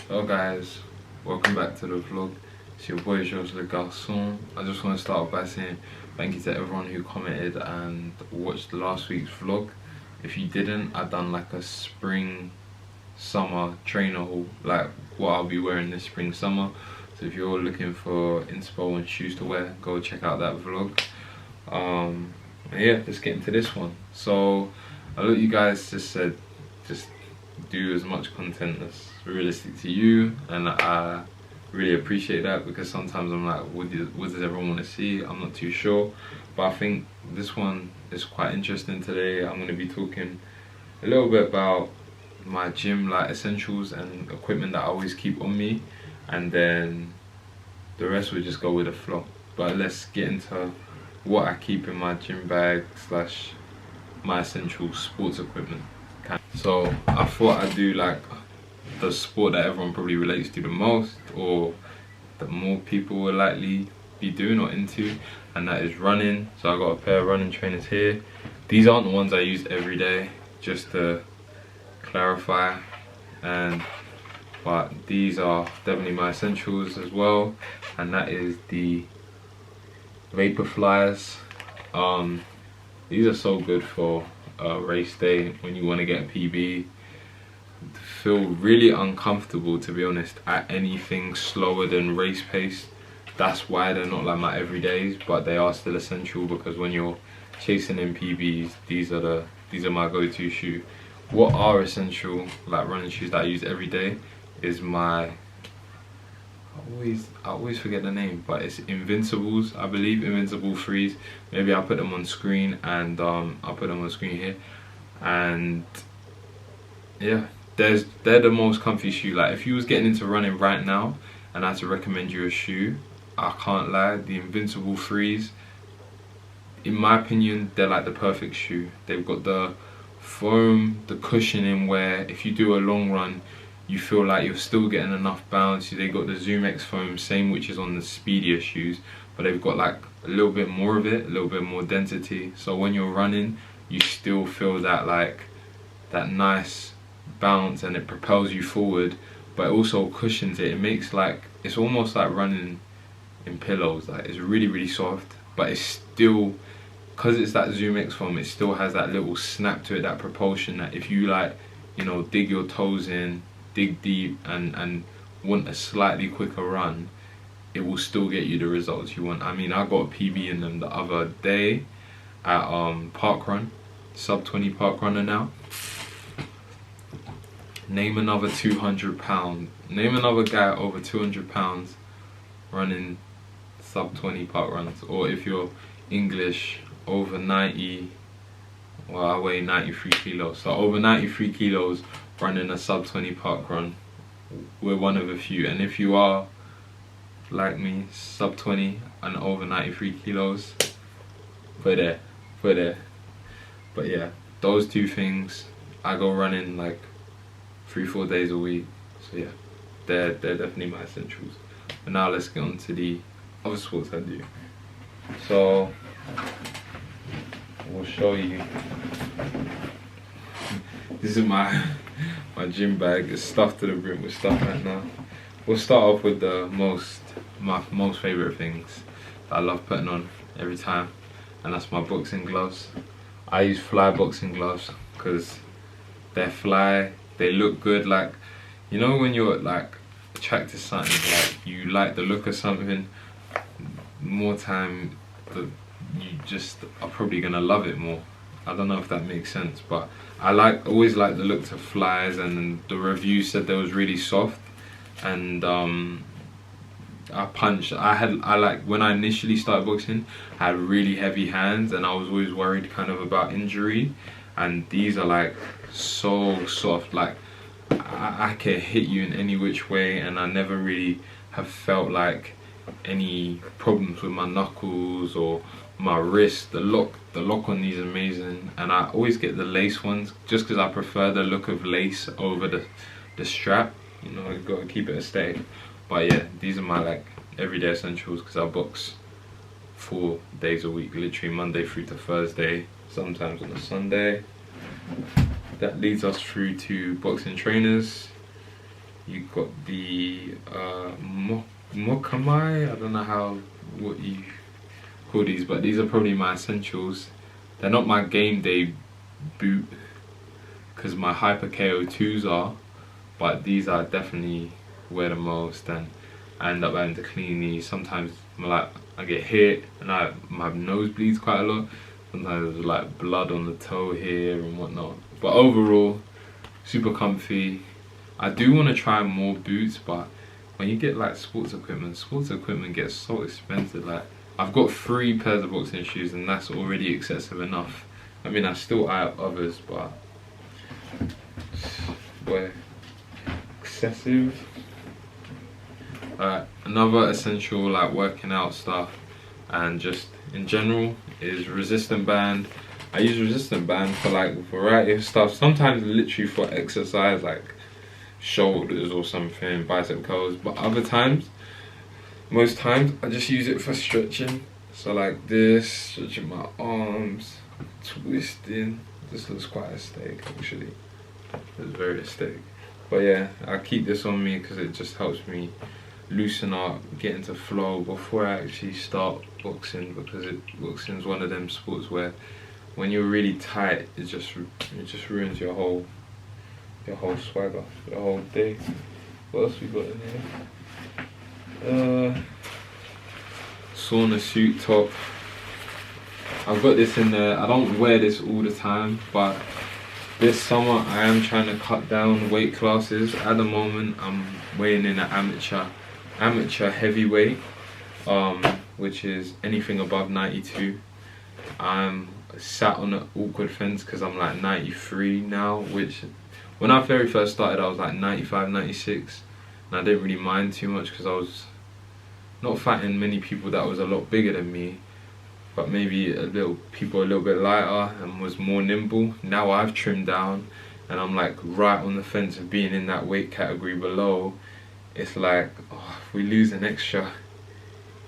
Hello guys, welcome back to the vlog. It's your boy Georges Le Garçon. I just want to start off by saying thank you to everyone who commented and watched last week's vlog. If you didn't, I've done like a spring summer trainer haul, like what I'll be wearing this spring summer. So if you're looking for inspo and shoes to wear, go check out that vlog. Yeah, let's get into this one. So a lot of you guys just said just do as much content as realistic to you, and I really appreciate that, because sometimes I'm like, what does everyone want to see? I'm not too sure, but I think this one is quite interesting today. I'm going to be talking a little bit about my gym like essentials and equipment that I always keep on me, and then the rest will just go with the flow. But let's get into what I keep in my gym bag slash my essential sports equipment. So I thought I'd do like the sport that everyone probably relates to the most, or that more people will likely be doing or into, and that is running. So I got a pair of running trainers here. These aren't the ones I use every day, just to clarify, but these are definitely my essentials as well, and that is the Vaporflies. These are so good for race day when you want to get a PB. Feel really uncomfortable, to be honest, at anything slower than race pace. That's why they're not like my everydays, but they are still essential, because when you're chasing in PBs, these are my go-to shoe. What are essential like running shoes that I use every day is my, I always forget the name, but it's Invincibles, I believe, Invincible Freeze. Maybe I'll put them on screen, and I'll put them on screen here. And yeah, they're the most comfy shoe. Like if you was getting into running right now and I had to recommend you a shoe, I can't lie, the Invincible Freeze, in my opinion, they're like the perfect shoe. They've got the foam, the cushioning, where if you do a long run you feel like you're still getting enough bounce. They got the Zoom X foam, same which is on the speedier shoes, but they've got like a little bit more of it, a little bit more density. So when you're running, you still feel that like that nice bounce, and it propels you forward, but it also cushions it. It makes like, it's almost like running in pillows. Like it's really soft, but it's still, because it's that Zoom X foam, it still has that little snap to it, that propulsion, that if you like, you know, dig your toes in, dig deep, and want a slightly quicker run, it will still get you the results you want. I mean, I got a PB in them the other day at Parkrun, sub 20 Parkrunner now. Name another 200-pound, name another guy over 200 pounds running sub 20 park runs. Or if you're English, over 90, well, I weigh 93 kilos, so over 93 kilos running a sub 20 park run, we're one of a few. And if you are like me, sub 20 and over 93 kilos, we're there. But yeah, those two things, I go running like 3-4 days a week. So yeah, they're definitely my essentials. But now let's get on to the other sports I do. So we'll show you. This is my gym bag. It's stuffed to the brim with stuff right now. We'll start off with my most favorite things that I love putting on every time, and that's my boxing gloves. I use Fly boxing gloves because they're fly, they look good. Like, you know when you're like attracted to something, like you like the look of something, more time you just are probably gonna love it more. I don't know if that makes sense, but I always like the look of Flies, and the review said they was really soft, and I like, when I initially started boxing, I had really heavy hands, and I was always worried kind of about injury, and these are like so soft, like I can hit you in any which way, and I never really have felt like any problems with my knuckles or my wrist. The lock on these is amazing, and I always get the lace ones just because I prefer the look of lace over the strap. You know, you gotta keep it aesthetic. But yeah, these are my like everyday essentials, because I box 4 days a week, literally Monday through to Thursday, sometimes on a Sunday. That leads us through to boxing trainers. You got the Mokamai. I don't know what you call these, but these are probably my essentials. They're not my game day boot because my Hyper KO2s are, but these I definitely wear the most, and I end up having to clean these. Sometimes like I get hit and my nose bleeds quite a lot. Sometimes there's like blood on the toe here and whatnot. But overall, super comfy. I do want to try more boots, but when you get like sports equipment gets so expensive. Like I've got 3 pairs of boxing shoes and that's already excessive enough. I mean, I still eye up others, but boy, excessive. Another essential like working out stuff and just in general is resistant band. I use resistant band for like a variety of stuff. Sometimes literally for exercise like shoulders or something, bicep curls, but other times, most times I just use it for stretching. So like this, stretching my arms, twisting. This looks quite aesthetic actually. It's very aesthetic. But yeah, I keep this on me because it just helps me loosen up, get into flow before I actually start boxing, because boxing is one of them sports where when you're really tight, it just ruins your whole swagger, your whole day. What else we got in here? Sauna suit top. I've got this in there. I don't wear this all the time, but this summer I am trying to cut down weight classes. At the moment I'm weighing in an amateur heavyweight, which is anything above 92. I'm sat on an awkward fence because I'm like 93 now, which when I very first started I was like 95, 96, and I didn't really mind too much because I was not fighting many people that was a lot bigger than me, but maybe people a little bit lighter and was more nimble. Now I've trimmed down and I'm like right on the fence of being in that weight category below. It's like, oh, if we lose an extra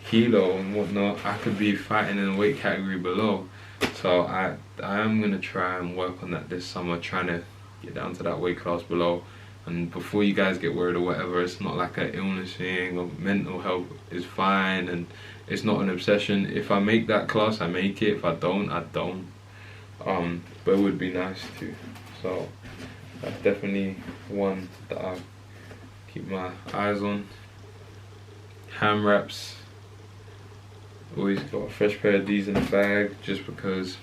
kilo and whatnot, I could be fighting in the weight category below. So I am gonna try and work on that this summer, trying to get down to that weight class below. And before you guys get worried or whatever, it's not like an illness thing, or mental health is fine and it's not an obsession. If I make that class, I make it. If I don't, I don't. But it would be nice to. So that's definitely one that I keep my eyes on. Ham wraps. Always got a fresh pair of these in the bag just because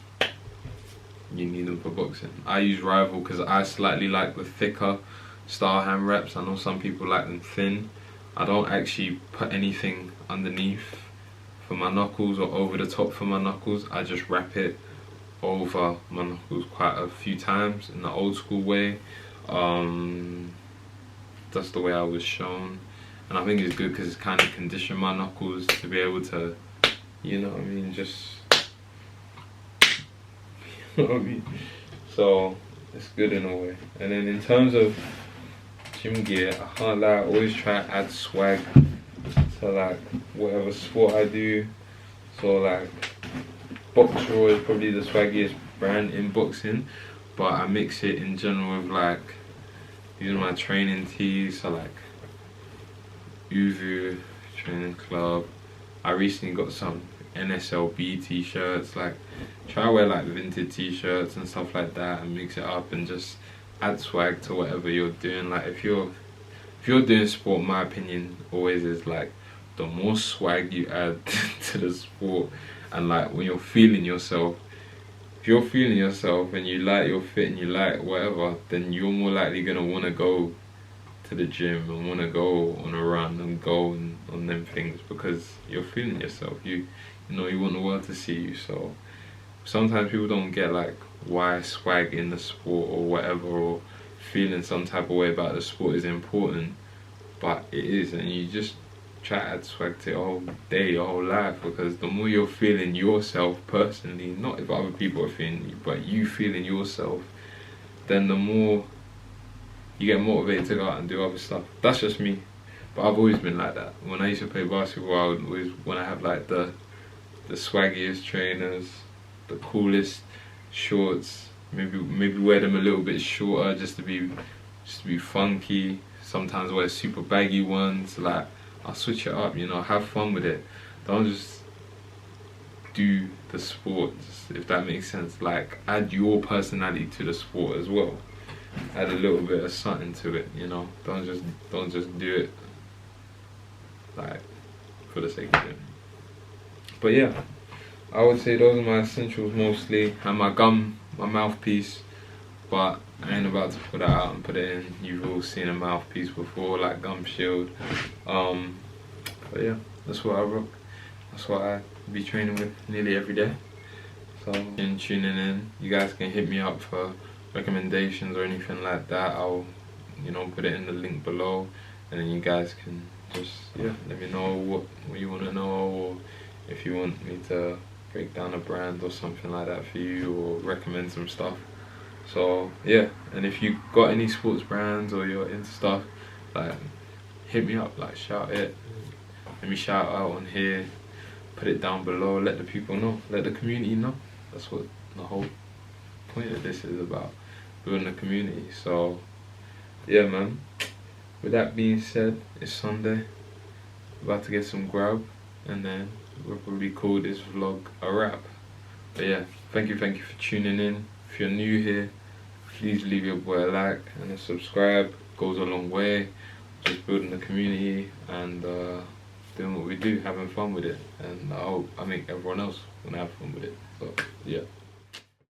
you need them for boxing. I use Rival because I slightly like the thicker style ham wraps. I know some people like them thin. I don't actually put anything underneath for my knuckles or over the top for my knuckles. I just wrap it over my knuckles quite a few times in the old school way. That's the way I was shown, and I think it's good because it's kind of conditioned my knuckles to be able to, you know what I mean, just you know what I mean. So it's good in a way. And then in terms of gym gear, I can't lie, I always try to add swag to like whatever sport I do. So like Boxraw is probably the swaggiest brand in boxing, but I mix it in general with like using my training tees. So like Uvu Training Club. I recently got some NSLB t-shirts. Like try to wear like vintage t-shirts and stuff like that and mix it up and just add swag to whatever you're doing. Like if you're doing sport, my opinion always is like the more swag you add to the sport, and like when you're feeling yourself, if you're feeling yourself and you like your fit and you like whatever, then you're more likely gonna want to go to the gym and want to go on a run and go on them things because you're feeling yourself. You know you want the world to see you. So sometimes people don't get like why swag in the sport or whatever, or feeling some type of way about the sport is important, but it is, and you just try to add swag to your whole day, your whole life, because the more you're feeling yourself personally, not if other people are feeling you, but you feeling yourself, then the more you get motivated to go out and do other stuff. That's just me, but I've always been like that. When I used to play basketball, I would always want to have like the swaggiest trainers, the coolest shorts, maybe wear them a little bit shorter just to be funky, sometimes wear super baggy ones. Like, I'll switch it up, you know, have fun with it. Don't just do the sport, if that makes sense. Like, add your personality to the sport as well. Add a little bit of something to it, you know. Don't just do it like for the sake of it. But yeah, I would say those are my essentials mostly, and my gum, my mouthpiece. But I ain't about to put that out and put it in. You've all seen a mouthpiece before, like Gum Shield. But yeah, that's what I rock. That's what I be training with nearly every day. So, in tuning in, you guys can hit me up for recommendations or anything like that. I'll, you know, put it in the link below, and then you guys can just, yeah, let me know what you want to know, or if you want me to break down a brand or something like that for you, or recommend some stuff. So yeah, and if you got any sports brands or you're into stuff, like, hit me up, like, shout it. Let me shout out on here, put it down below, let the people know, let the community know. That's what the whole point of this is about, building a community. So yeah, man, with that being said, it's Sunday, about to get some grub, and then we'll probably call this vlog a wrap. But yeah, thank you for tuning in. If you're new here, please leave your boy a like and a subscribe. Goes a long way. Just building the community and doing what we do, having fun with it. And I hope I make everyone else want to have fun with it. So yeah.